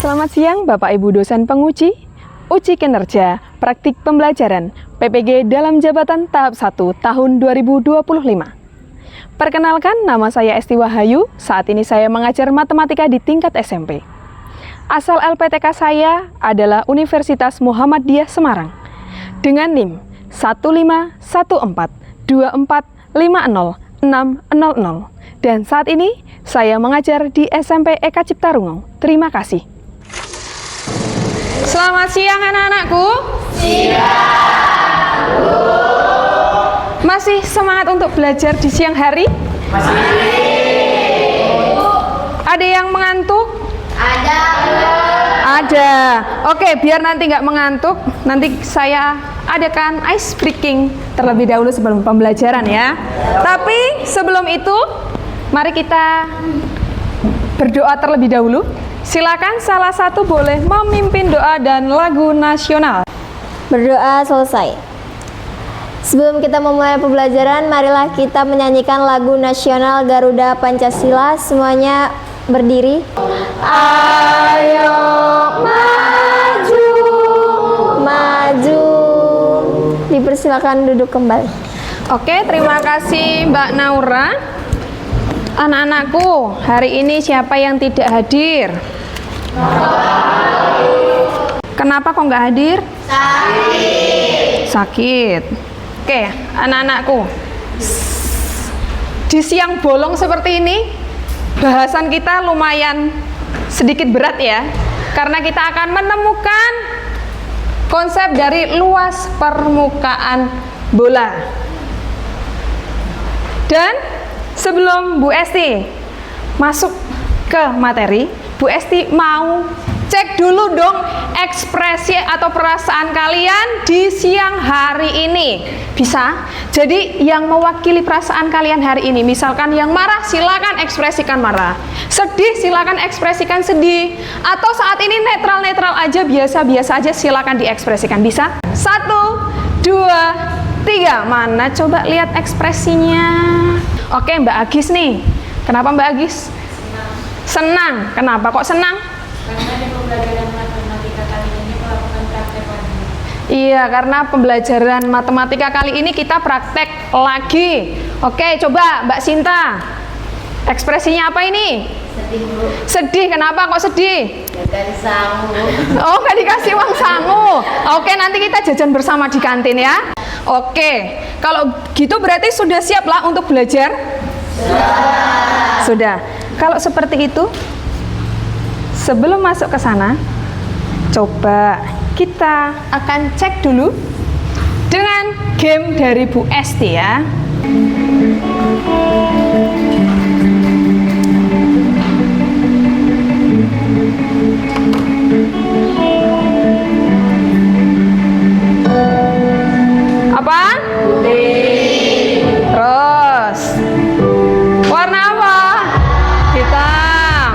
Selamat siang Bapak Ibu dosen penguji, uji kinerja, praktik pembelajaran, PPG dalam jabatan tahap 1 tahun 2025. Perkenalkan, nama saya Esti Wahayu, saat ini saya mengajar matematika di tingkat SMP. Asal LPTK saya adalah Universitas Muhammadiyah Semarang, dengan NIM 15142450600, dan saat ini saya mengajar di SMP Eka Ciptarungu. Terima kasih. Selamat siang anak-anakku. Siang, Bu. Masih semangat untuk belajar di siang hari? Masih. Ada yang mengantuk? Ada. Ada. Oke, biar nanti nggak mengantuk, nanti saya adakan ice breaking terlebih dahulu sebelum pembelajaran ya. Tapi sebelum itu, mari kita berdoa terlebih dahulu. Silakan salah satu boleh memimpin doa dan lagu nasional. Berdoa selesai. Sebelum kita memulai pembelajaran, marilah kita menyanyikan lagu nasional Garuda Pancasila. Semuanya berdiri. Ayo maju, maju. Dipersilakan duduk kembali. Oke, terima kasih Mbak Naura. Anak-anakku, hari ini siapa yang tidak hadir? Kenapa kok nggak hadir? Sakit. Oke, anak-anakku, di siang bolong seperti ini, bahasan kita lumayan sedikit berat ya, karena kita akan menemukan konsep dari luas permukaan bola. Dan sebelum Bu Esti masuk ke materi, Bu Esti mau cek dulu dong ekspresi atau perasaan kalian di siang hari ini. Bisa? Jadi yang mewakili perasaan kalian hari ini, misalkan yang marah, silakan ekspresikan marah. Sedih, silakan ekspresikan sedih. Atau saat ini netral-netral aja, biasa-biasa aja, silakan diekspresikan. Bisa? 1, 2, 3. Mana coba lihat ekspresinya? Oke, Mbak Agis nih. Kenapa Mbak Agis? Senang. Kenapa kok senang? Karena di pembelajaran matematika kali ini melakukan praktek lagi. Iya, karena pembelajaran matematika kali ini kita praktek lagi. Oke, coba Mbak Sinta. Ekspresinya apa ini? Sedih, Bu. Sedih. Kenapa kok sedih? Dari sangu. Oh, nggak dikasih uang sangu. Oke, nanti kita jajan bersama di kantin ya. Oke, kalau gitu berarti sudah siap lah untuk belajar? Sudah. Kalau seperti itu, sebelum masuk ke sana, coba kita akan cek dulu dengan game dari Bu Esti ya. Apa? Putih. Terus warna apa? Hitam.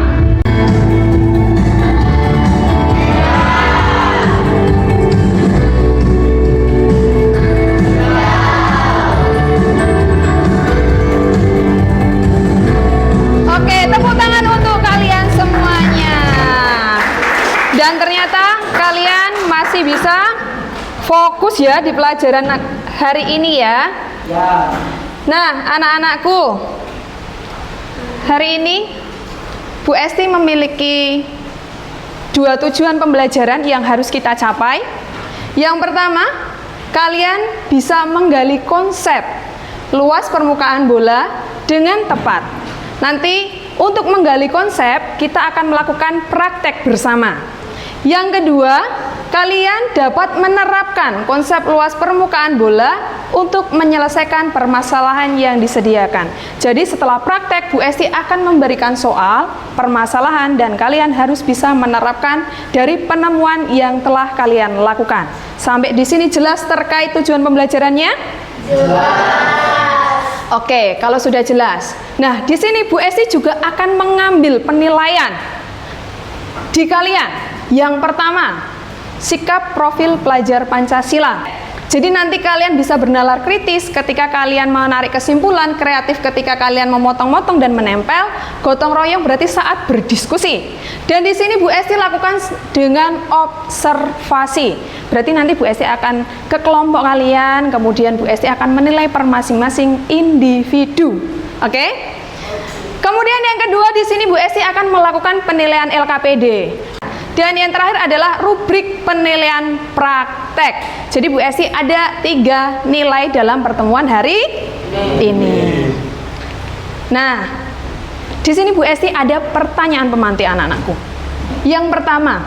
Oke, tepuk tangan untuk kalian semuanya. Dan ternyata kalian masih bisa fokus ya di pelajaran hari ini ya. Nah, anak-anakku, hari ini Bu Esti memiliki 2 tujuan pembelajaran yang harus kita capai. Yang pertama, kalian bisa menggali konsep luas permukaan bola dengan tepat. Nanti untuk menggali konsep, kita akan melakukan praktek bersama. Yang kedua, kalian dapat menerapkan konsep luas permukaan bola untuk menyelesaikan permasalahan yang disediakan. Jadi setelah praktek, Bu Esti akan memberikan soal, permasalahan, dan kalian harus bisa menerapkan dari penemuan yang telah kalian lakukan. Sampai di sini jelas terkait tujuan pembelajarannya? Jelas. Oke, kalau sudah jelas. Nah, di sini Bu Esti juga akan mengambil penilaian di kalian. Yang pertama, sikap profil pelajar Pancasila. Jadi nanti kalian bisa bernalar kritis ketika kalian menarik kesimpulan, kreatif ketika kalian memotong-motong dan menempel, gotong royong berarti saat berdiskusi. Dan di sini Bu Esti lakukan dengan observasi. Berarti nanti Bu Esti akan ke kelompok kalian, kemudian Bu Esti akan menilai per masing-masing individu. Oke? Kemudian yang kedua di sini Bu Esti akan melakukan penilaian LKPD. Dan yang terakhir adalah rubrik penilaian praktek. Jadi Bu Esti ada 3 nilai dalam pertemuan hari ini. Nah, di sini Bu Esti ada pertanyaan pemantik anak-anakku. Yang pertama,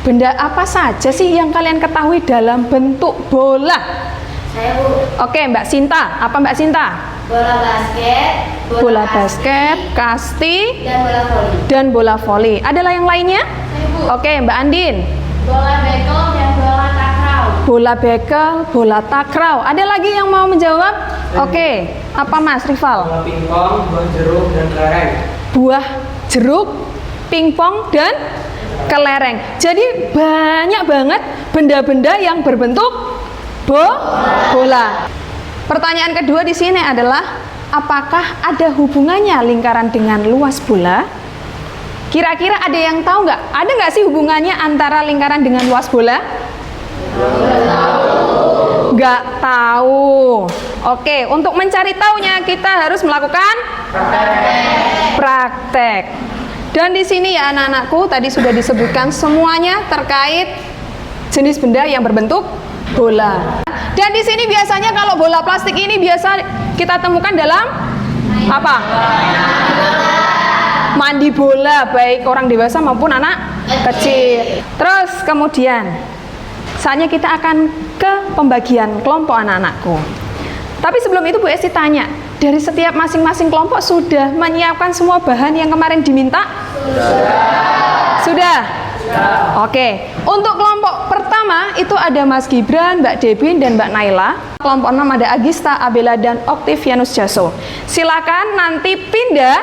benda apa saja sih yang kalian ketahui dalam bentuk bola? Saya Bu. Oke, Mbak Sinta. Apa Mbak Sinta? Bola basket, Bola basket, kasti, dan bola voli. dan bola voli. Adalah yang lainnya? Saya Bu. Oke, Mbak Andin. Bola bekel dan bola takraw. Bola bekel, bola takraw. Ada lagi yang mau menjawab? Oke, apa Mas Rival? Bola pingpong, buah jeruk, dan kelereng. Buah jeruk, pingpong, dan kelereng. Jadi banyak banget benda-benda yang berbentuk bola. Pertanyaan kedua di sini adalah, apakah ada hubungannya lingkaran dengan luas bola? Kira-kira ada yang tahu nggak? Ada nggak sih hubungannya antara lingkaran dengan luas bola? Nggak tahu. Oke, untuk mencari taunya kita harus melakukan praktek. Dan di sini ya anak-anakku tadi sudah disebutkan semuanya terkait jenis benda yang berbentuk bola. Dan di sini biasanya kalau bola plastik ini biasa kita temukan dalam apa? Mandi bola, baik orang dewasa maupun anak kecil. Terus kemudian saatnya kita akan ke pembagian kelompok anak-anakku. Tapi sebelum itu Bu Esti tanya, dari setiap masing-masing kelompok sudah menyiapkan semua bahan yang kemarin diminta? Sudah? Oke, untuk kelompok pertama itu ada Mas Gibran, Mbak Debin, dan Mbak Naila. Kelompok 6 ada Agista, Abela, dan Octavianus Jaso. Silakan nanti pindah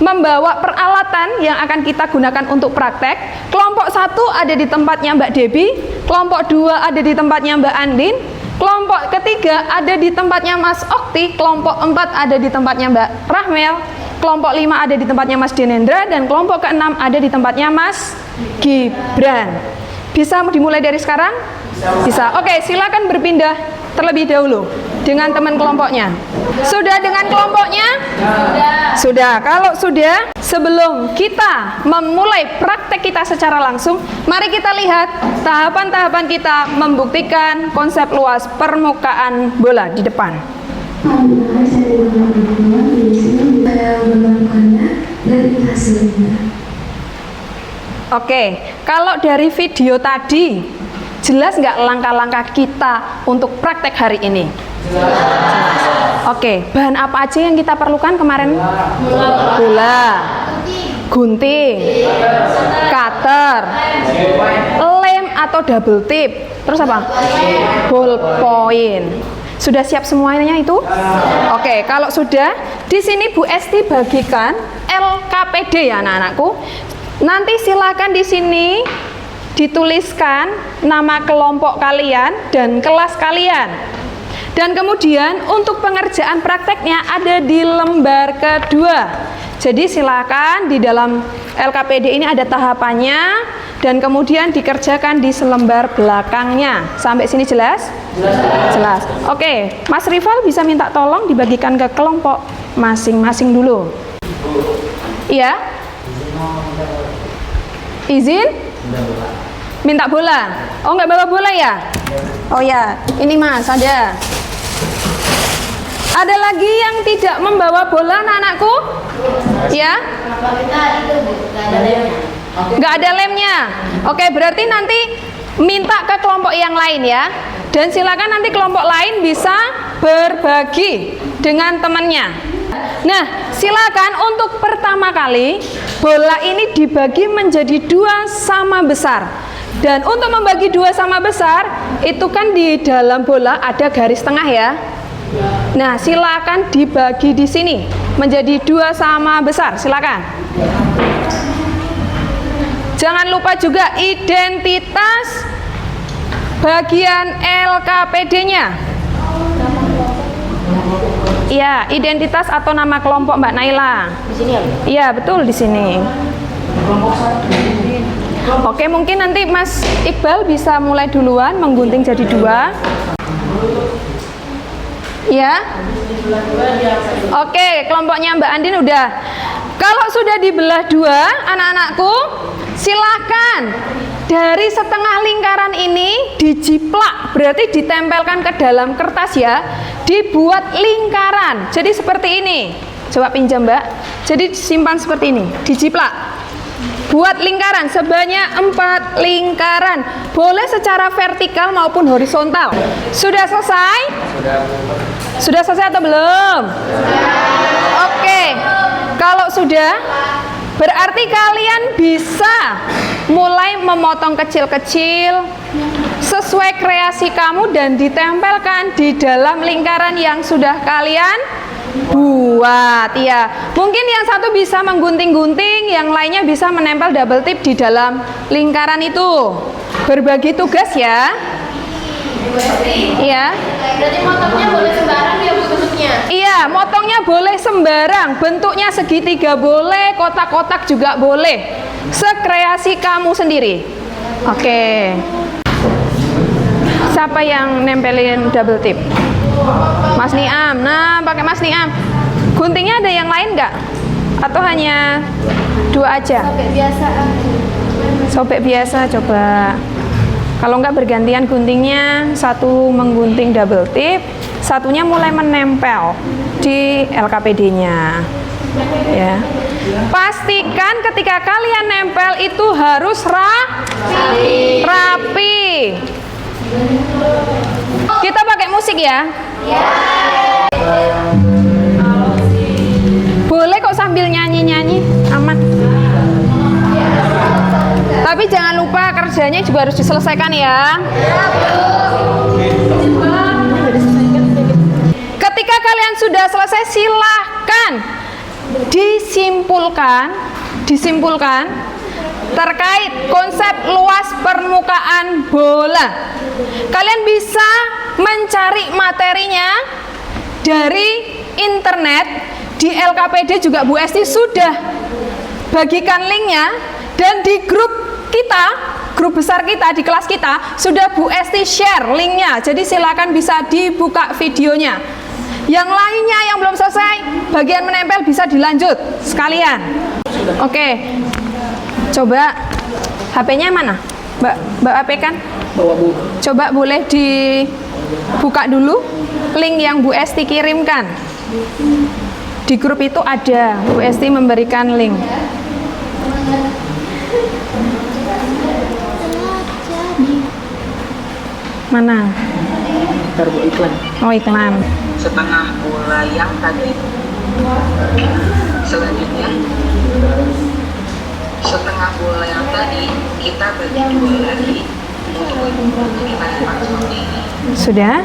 membawa peralatan yang akan kita gunakan untuk praktek. Kelompok 1 ada di tempatnya Mbak Debi, kelompok 2 ada di tempatnya Mbak Andin, kelompok ketiga ada di tempatnya Mas Okti, kelompok 4 ada di tempatnya Mbak Rahmel, kelompok 5 ada di tempatnya Mas Denendra, dan kelompok ke-6 ada di tempatnya Mas Gibran. Bisa dimulai dari sekarang? Bisa. Oke, silakan berpindah terlebih dahulu dengan teman kelompoknya. Sudah dengan kelompoknya? Sudah. Kalau sudah, sebelum kita memulai praktek kita secara langsung, mari kita lihat tahapan-tahapan kita membuktikan konsep luas permukaan bola di depan. Oke, kalau dari video tadi jelas nggak langkah-langkah kita untuk praktek hari ini? Jelas. Oke, bahan apa aja yang kita perlukan kemarin? Bola, gunting, cutter, lem atau double tip, terus apa? Ballpoint. Sudah siap semuanya itu? Oke, kalau sudah, di sini Bu Esti bagikan LKPD ya anak-anakku. Nanti silakan di sini dituliskan nama kelompok kalian dan kelas kalian. Dan kemudian untuk pengerjaan prakteknya ada di lembar kedua. Jadi silakan di dalam LKPD ini ada tahapannya dan kemudian dikerjakan di selembar belakangnya. Sampai sini jelas? Jelas. Oke, Mas Rival bisa minta tolong dibagikan ke kelompok masing-masing dulu. Iya? Izin? Minta bola. Oh, nggak bawa bola ya? Oh ya, ini Mas, ada. Ada lagi yang tidak membawa bola, anak-anakku? Ya? Nggak ada lemnya. Oke, berarti nanti minta ke kelompok yang lain ya. Dan silakan nanti kelompok lain bisa berbagi dengan temannya. Nah, silakan untuk pertama kali bola ini dibagi menjadi 2 sama besar. Dan untuk membagi 2 sama besar, itu kan di dalam bola ada garis tengah ya. Nah, silakan dibagi di sini menjadi 2 sama besar. Silakan. Jangan lupa juga identitas Bagian LKPD-nya. Iya, identitas atau nama kelompok Mbak Naila. Di sini ya? Iya, betul di sini. Oke, mungkin nanti Mas Iqbal bisa mulai duluan menggunting jadi 2. Ya. Oke, kelompoknya Mbak Andin udah. Kalau sudah dibelah 2, anak-anakku, silakan dari setengah lingkaran ini dijiplak, berarti ditempelkan ke dalam kertas ya. Dibuat lingkaran. Jadi seperti ini. Coba pinjam, Mbak. Jadi simpan seperti ini, dijiplak. Buat lingkaran sebanyak 4 lingkaran. Boleh secara vertikal maupun horizontal. Sudah selesai? Sudah selesai atau belum? Oke. Kalau sudah, berarti kalian bisa mulai memotong kecil-kecil sesuai kreasi kamu dan ditempelkan di dalam lingkaran yang sudah kalian buat ya. Mungkin yang satu bisa menggunting-gunting, yang lainnya bisa menempel double tip di dalam lingkaran itu. Berbagi tugas ya. Iya. Berarti motongnya boleh sembarang ya Bu bentuknya? Iya, motongnya boleh sembarang. Bentuknya segitiga boleh, kotak-kotak juga boleh. Sekreasi kamu sendiri. Oke. Siapa yang nempelin double tip? Mas Niam. Nah, pakai Mas Niam. Guntingnya ada yang lain nggak? Atau hanya 2 aja? Sobek biasa. Sobek biasa, coba. Kalau nggak bergantian guntingnya, satu menggunting double tip, satunya mulai menempel di LKPD-nya. Ya. Pastikan ketika kalian nempel itu harus rapi. Kita pakai musik ya? Boleh kok sambil nyanyi-nyanyi, aman. Tapi jangan lupa kerjanya juga harus diselesaikan ya. Ketika kalian sudah selesai, silahkan disimpulkan terkait konsep luas permukaan bola. Kalian bisa mencari materinya dari internet. Di LKPD juga Bu Esti sudah bagikan linknya, dan di grup kita, grup besar kita di kelas kita sudah Bu Esti share linknya. Jadi silakan bisa dibuka videonya. Yang lainnya yang belum selesai, bagian menempel bisa dilanjut sekalian. Oke. Coba HP-nya mana? Mbak HP kan? Bawa Bu. Coba boleh dibuka dulu link yang Bu Esti kirimkan. Di grup itu ada, Bu Esti memberikan link. Mana? Taruh iklan. Oh, iklan. Setengah bola yang tadi. Selanjutnya, setengah bola yang tadi kita bagi 2 lagi untuk kita lipat seperti ini. Sudah?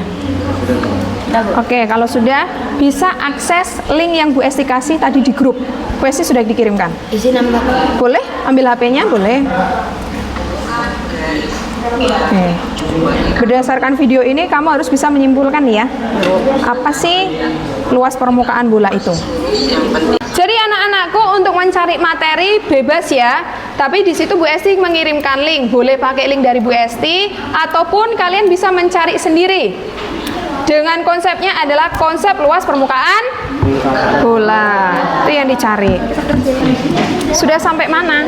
Oke, kalau sudah bisa akses link yang Bu Esti kasih tadi di grup. Bu Esti sudah dikirimkan. Izin ambil apa? Boleh? Ambil HP-nya boleh. Oke. Berdasarkan video ini kamu harus bisa menyimpulkan ya, apa sih luas permukaan bola itu. Jadi anak-anakku untuk mencari materi bebas ya, tapi di situ Bu Esti mengirimkan link. Boleh pakai link dari Bu Esti ataupun kalian bisa mencari sendiri. Dengan konsepnya adalah konsep luas permukaan bola. Itu yang dicari. Sudah sampai mana?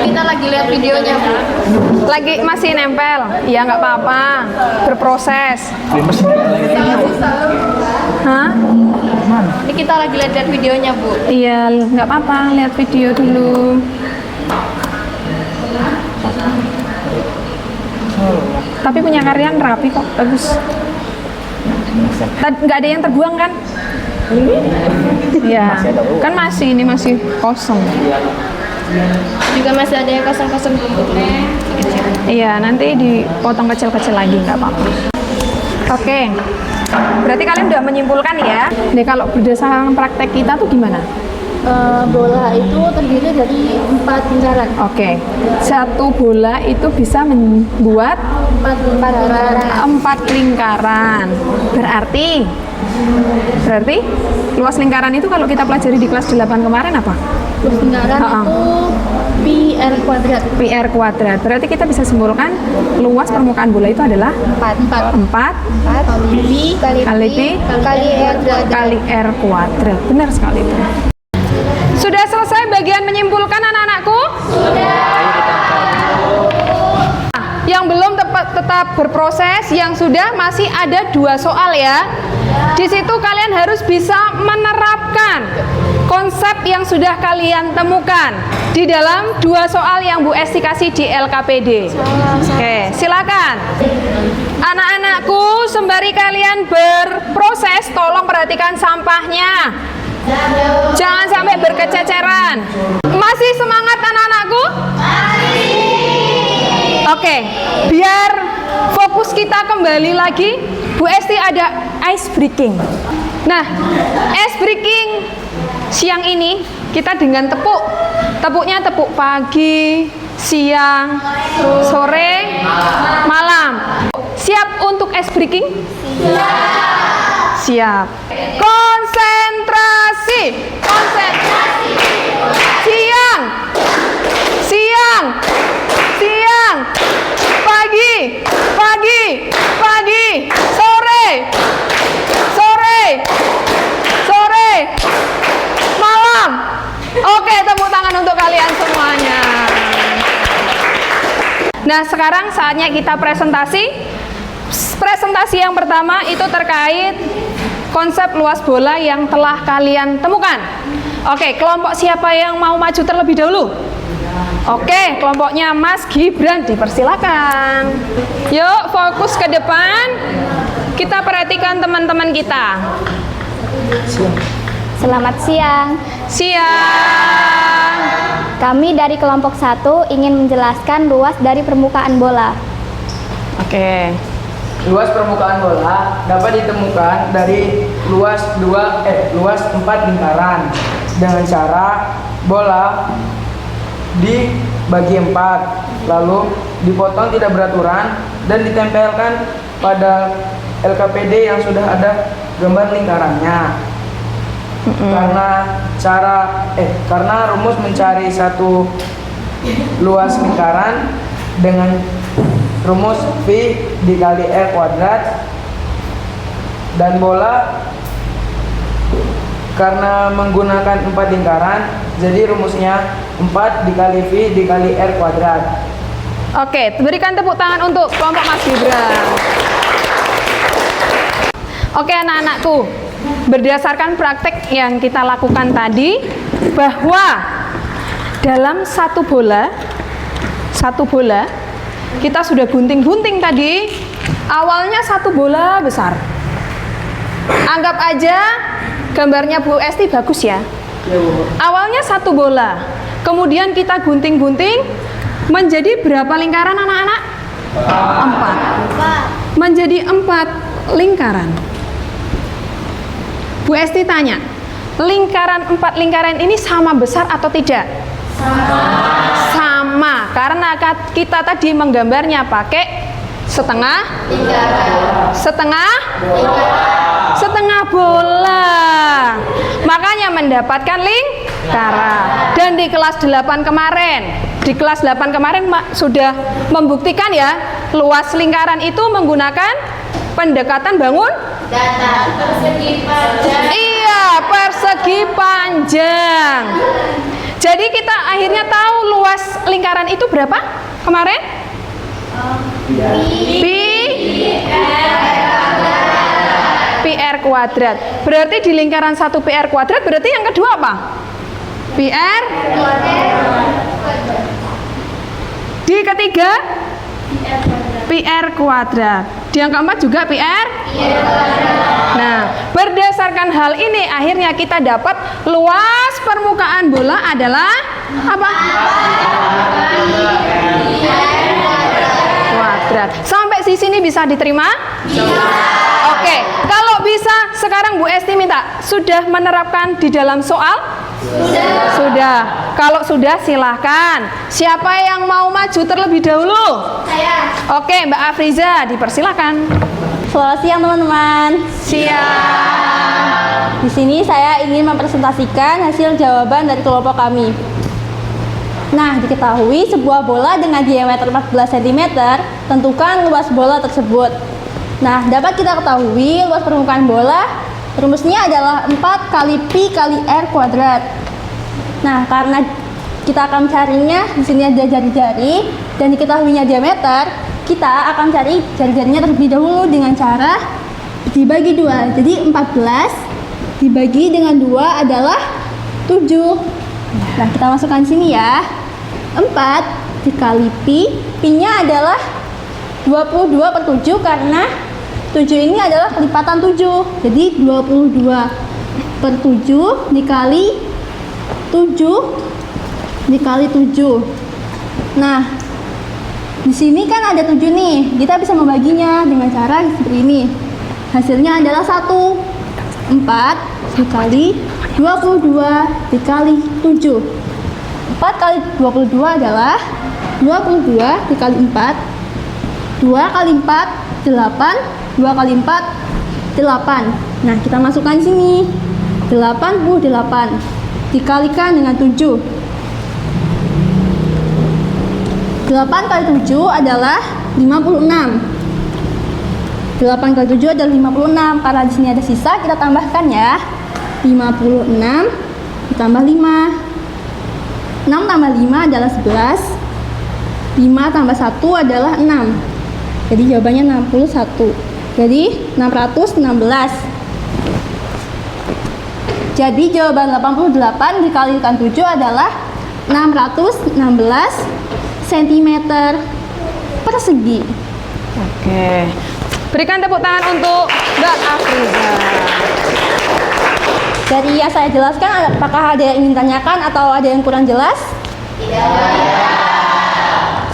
Kita lagi lihat videonya Bu. Lagi masih nempel? Ya nggak apa-apa, berproses. Hah? Ini kita lagi lihat videonya Bu. Iya, nggak apa-apa, lihat video dulu. Tapi punya kalian rapi kok, bagus. Nggak ada yang terbuang kan? Iya, kan masih, ini masih kosong. Juga masih ada yang kosong-kosong Bu. Iya, nanti dipotong kecil-kecil lagi, nggak apa-apa. Oke, berarti kalian udah menyimpulkan ya. Nih kalau berdasarkan praktek kita tuh gimana? bola itu terdiri dari 4 lingkaran. Oke. Satu bola itu bisa membuat 4 lingkaran. 4 lingkaran. Berarti luas lingkaran itu kalau kita pelajari di kelas 8 kemarin apa? Luas lingkaran itu pi r kuadrat. Pi r kuadrat. Berarti kita bisa simpulkan luas permukaan bola itu adalah 4 kali r kuadrat. Benar sekali itu. Sudah selesai bagian menyimpulkan anak-anakku? Yang belum tetap berproses, yang sudah masih ada 2 soal ya. Di situ kalian harus bisa menerapkan konsep yang sudah kalian temukan di dalam 2 soal yang Bu Esti kasih di LKPD. Oke, silakan. Anak-anakku, sembari kalian berproses, tolong perhatikan sampahnya. Jangan sampai berkececeran. Masih semangat anak-anakku? Oke, biar fokus kita kembali lagi, Bu Esti ada ice breaking. Nah, ice breaking siang ini kita dengan tepuk. Tepuknya tepuk pagi, siang, sore, malam. Siap untuk ice breaking? Siap. Konsentrasi. Siang. Pagi. Sore. Malam. Oke, tepuk tangan untuk kalian semuanya. Nah, sekarang saatnya kita presentasi. Presentasi yang pertama itu terkait konsep luas bola yang telah kalian temukan. Oke, kelompok siapa yang mau maju terlebih dahulu? Oke, kelompoknya Mas Gibran, dipersilakan. Yuk, fokus ke depan. Kita perhatikan teman-teman kita. Selamat siang. Siang. Kami dari kelompok 1 ingin menjelaskan luas dari permukaan bola. Oke. Luas permukaan bola dapat ditemukan dari luas 4 lingkaran dengan cara bola dibagi 4, lalu dipotong tidak beraturan dan ditempelkan pada LKPD yang sudah ada gambar lingkarannya. Karena rumus mencari satu luas lingkaran dengan rumus V dikali R kuadrat, dan bola karena menggunakan 4 lingkaran, jadi rumusnya 4 dikali V dikali R kuadrat. Oke, berikan tepuk tangan untuk kelompok Mas Gibran. Oke anak-anakku, berdasarkan praktek yang kita lakukan tadi, bahwa dalam satu bola kita sudah gunting-gunting tadi. Awalnya satu bola besar. Anggap aja gambarnya Bu Esti bagus ya. Awalnya satu bola, kemudian kita gunting-gunting menjadi berapa lingkaran anak-anak? 4. Menjadi 4 lingkaran. Bu Esti tanya, lingkaran 4 lingkaran ini sama besar atau tidak? Sama, karena kita tadi menggambarnya pakai setengah bola. Makanya mendapatkan lingkaran. Dan di kelas 8 kemarin, sudah membuktikan ya, luas lingkaran itu menggunakan pendekatan bangun Datar persegi panjang. Iya, persegi panjang. Jadi kita akhirnya tahu luas lingkaran itu berapa kemarin? Pi R kuadrat. Berarti di lingkaran 1 pi R kuadrat, berarti yang kedua apa? Pi R. Di ketiga pi R kuadrat. Di yang keempat juga pi R. Nah, berdasarkan hal ini akhirnya kita dapat luas permukaan bola adalah apa? Kuadrat. Sampai di sini bisa diterima? Bisa. Oke, kalau bisa bisa sekarang Bu Esti minta, sudah menerapkan di dalam soal? Sudah. Kalau sudah silahkan. Siapa yang mau maju terlebih dahulu? Saya. Oke, Mbak Afriza, dipersilakan. Selamat siang teman-teman. Siap. Di sini saya ingin mempresentasikan hasil jawaban dari kelompok kami. Nah, diketahui sebuah bola dengan diameter 14 cm, tentukan luas bola tersebut. Nah, dapat kita ketahui luas permukaan bola rumusnya adalah 4 kali pi kali r kuadrat. Nah, karena kita akan mencarinya, di sini ada jari-jari dan diketahuinya diameter, kita akan cari jari-jarinya terlebih dahulu dengan cara dibagi 2. Jadi 14 dibagi dengan 2 adalah 7. Nah, kita masukkan sini ya. 4 dikali pi, pi-nya adalah 22/7 karena 7 ini adalah kelipatan 7. Jadi 22/7 dikali 7 dikali 7. Nah, di sini kan ada 7 nih. Kita bisa membaginya dengan cara seperti ini. Hasilnya adalah 1. 4 dikali 22 dikali 7. 4 kali 22 adalah 22 dikali 4. 2 kali 4 8. 2 kali 4 8. Nah, kita masukkan sini. 88 dikalikan dengan 7. 8 kali 7 adalah 56. 8 kali 7 adalah 56. Karena di sini ada sisa, kita tambahkan ya. 56 ditambah 5. 6 tambah 5 adalah 11. 5 tambah 1 adalah 6. Jadi jawabannya 61. Jadi 616. Jadi jawaban 88 dikalikan 7 adalah 616 cm persegi. Oke. Berikan tepuk tangan untuk Mbak Afriza. Dari yang saya jelaskan, apakah ada yang ingin tanyakan atau ada yang kurang jelas? Tidak.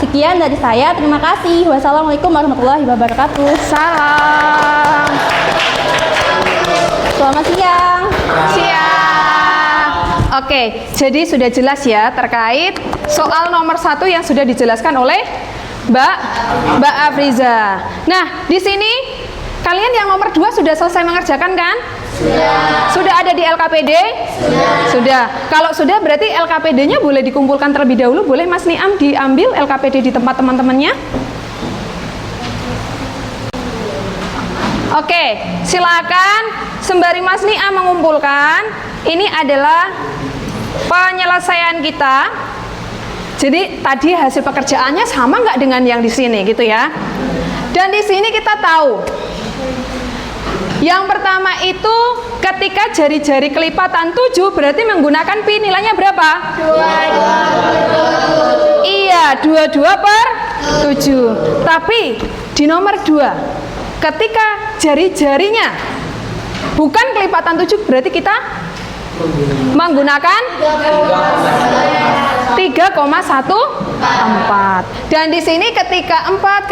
Sekian dari saya, terima kasih. Wassalamualaikum warahmatullahi wabarakatuh. Salam. Selamat siang. Siap. Oke, jadi sudah jelas ya terkait soal nomor 1 yang sudah dijelaskan oleh Mbak Afriza. Nah, di sini kalian yang nomor 2 sudah selesai mengerjakan kan? Sudah ada di LKPD? Sudah. Kalau sudah berarti LKPD-nya boleh dikumpulkan terlebih dahulu. Boleh Mas Niam diambil LKPD di tempat teman-temannya? Oke, silakan sembari Mas Niam mengumpulkan. Ini adalah penyelesaian kita. Jadi tadi hasil pekerjaannya sama nggak dengan yang di sini gitu ya? Dan di sini kita tahu yang pertama itu ketika jari-jari kelipatan 7 berarti menggunakan pi nilainya berapa? 22. Iya, 22/7. Tapi di nomor 2 ketika jari-jarinya bukan kelipatan 7 berarti kita menggunakan 3,14. Dan di sini ketika 4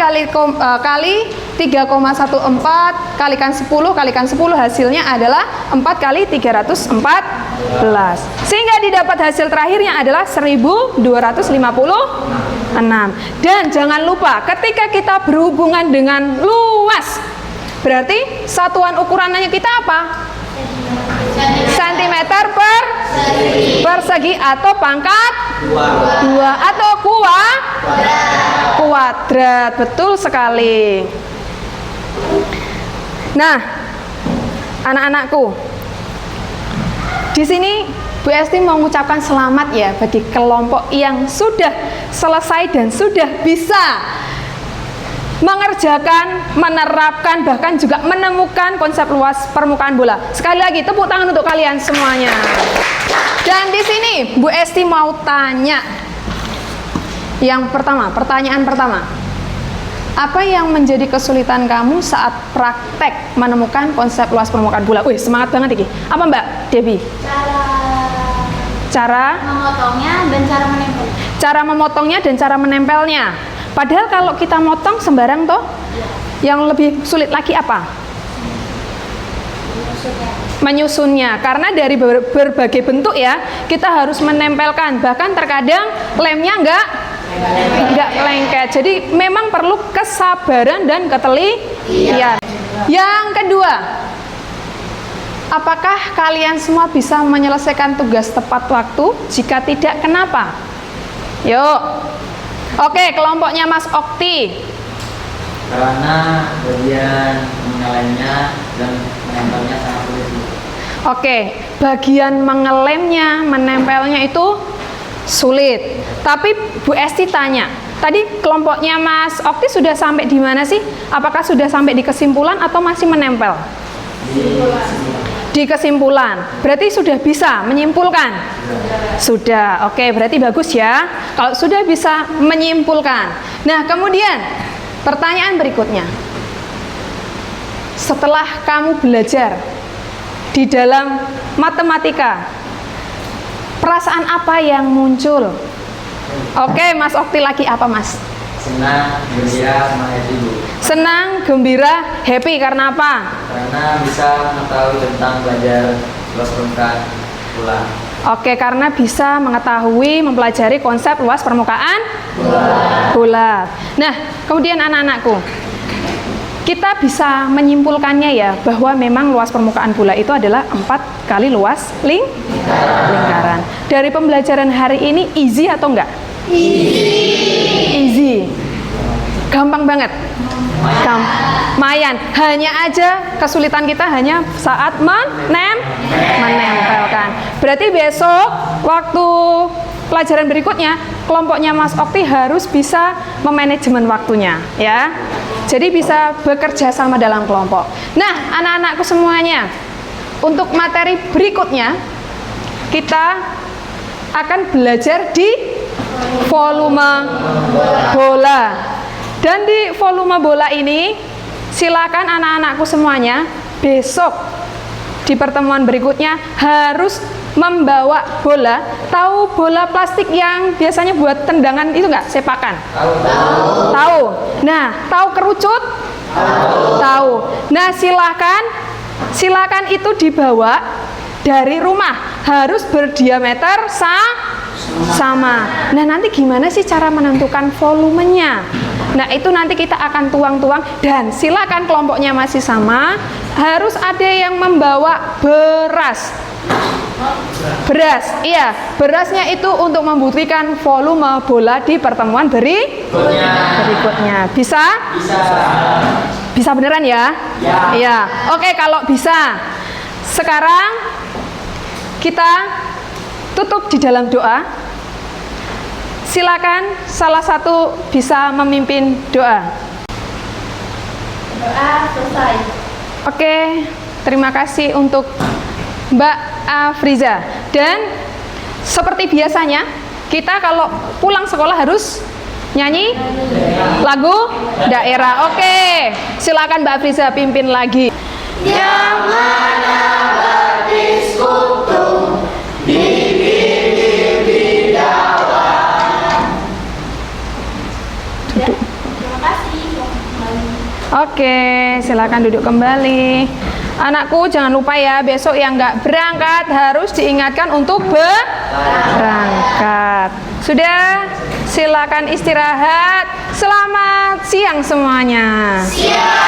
kali 3,14 kalikan 10 kalikan 10 hasilnya adalah 4 kali 314. Sehingga didapat hasil terakhirnya adalah 1256. Dan jangan lupa ketika kita berhubungan dengan luas, berarti satuan ukurannya kita apa? Sentimeter persegi atau pangkat 2 atau kuadrat. Betul sekali. Nah, anak-anakku, di sini Bu Esti mengucapkan selamat ya bagi kelompok yang sudah selesai dan sudah bisa mengerjakan, menerapkan, bahkan juga menemukan konsep luas permukaan bola. Sekali lagi tepuk tangan untuk kalian semuanya. Dan di sini Bu Esti mau tanya yang pertama, pertanyaan pertama. Apa yang menjadi kesulitan kamu saat praktek menemukan konsep luas permukaan bola? Wih, semangat banget iki. Apa Mbak Debbie? Cara Memotongnya dan cara menempel. Cara memotongnya dan cara menempelnya. Padahal kalau kita motong sembarang toh, yang lebih sulit lagi apa? Menyusunnya. Karena dari berbagai bentuk ya, kita harus menempelkan. Bahkan terkadang lemnya nggak lengket. Jadi memang perlu kesabaran dan ketelitian. Yang kedua, apakah kalian semua bisa menyelesaikan tugas tepat waktu? Jika tidak, kenapa? Yuk. Oke, kelompoknya Mas Okti. Karena bagian mengelemnya dan menempelnya sangat sulit. Oke, bagian mengelemnya, menempelnya itu sulit. Tapi Bu Esti tanya, tadi kelompoknya Mas Okti sudah sampai di mana sih? Apakah sudah sampai di kesimpulan atau masih menempel? Di kesimpulan. Berarti sudah bisa menyimpulkan? Sudah. Oke, berarti bagus ya. Kalau sudah bisa menyimpulkan. Nah, kemudian pertanyaan berikutnya. Setelah kamu belajar di dalam matematika, perasaan apa yang muncul? Oke, Mas Okti lagi apa, Mas? Senang, gembira, sama happy, Bu. Senang, gembira, happy karena apa? Karena bisa mengetahui tentang belajar luas permukaan bola. Oke, karena bisa mengetahui, mempelajari konsep luas permukaan bola. Nah, kemudian anak-anakku, kita bisa menyimpulkannya ya, bahwa memang luas permukaan bola itu adalah 4 kali luas lingkaran. Dari pembelajaran hari ini, easy atau enggak? Easy. Gampang banget. Mayan. Hanya aja kesulitan kita hanya saat menempelkan. Berarti besok waktu pelajaran berikutnya, kelompoknya Mas Okti harus bisa memanajemen waktunya, ya. Jadi bisa bekerja sama dalam kelompok. Nah, anak-anakku semuanya, untuk materi berikutnya kita akan belajar di volume bola. Dan di volume bola ini, silakan anak-anakku semuanya besok di pertemuan berikutnya harus membawa bola. Tahu bola plastik yang biasanya buat tendangan itu nggak? Sepakan? Tahu. Nah, tahu kerucut? Tahu. Nah, silakan itu dibawa dari rumah. Harus berdiameter sama. Nah, nanti gimana sih cara menentukan volumenya? Nah, itu nanti kita akan tuang-tuang, dan silakan kelompoknya masih sama, harus ada yang membawa beras. Iya, berasnya itu untuk membuktikan volume bola di pertemuan berikutnya. Bisa? Bisa beneran ya? Iya. Oke, kalau bisa. Sekarang kita tutup di dalam doa. Silakan salah satu bisa memimpin doa. Doa selesai. Oke, terima kasih untuk Mbak Afriza. Dan seperti biasanya, kita kalau pulang sekolah harus nyanyi lagu daerah. Oke, silakan Mbak Afriza pimpin lagi. Yang mana berdiskutu di bibir bidawan. Terima kasih. Oke, silakan duduk kembali. Anakku jangan lupa ya, besok yang nggak berangkat harus diingatkan untuk berangkat. Sudah, silakan istirahat. Selamat siang semuanya. Siang.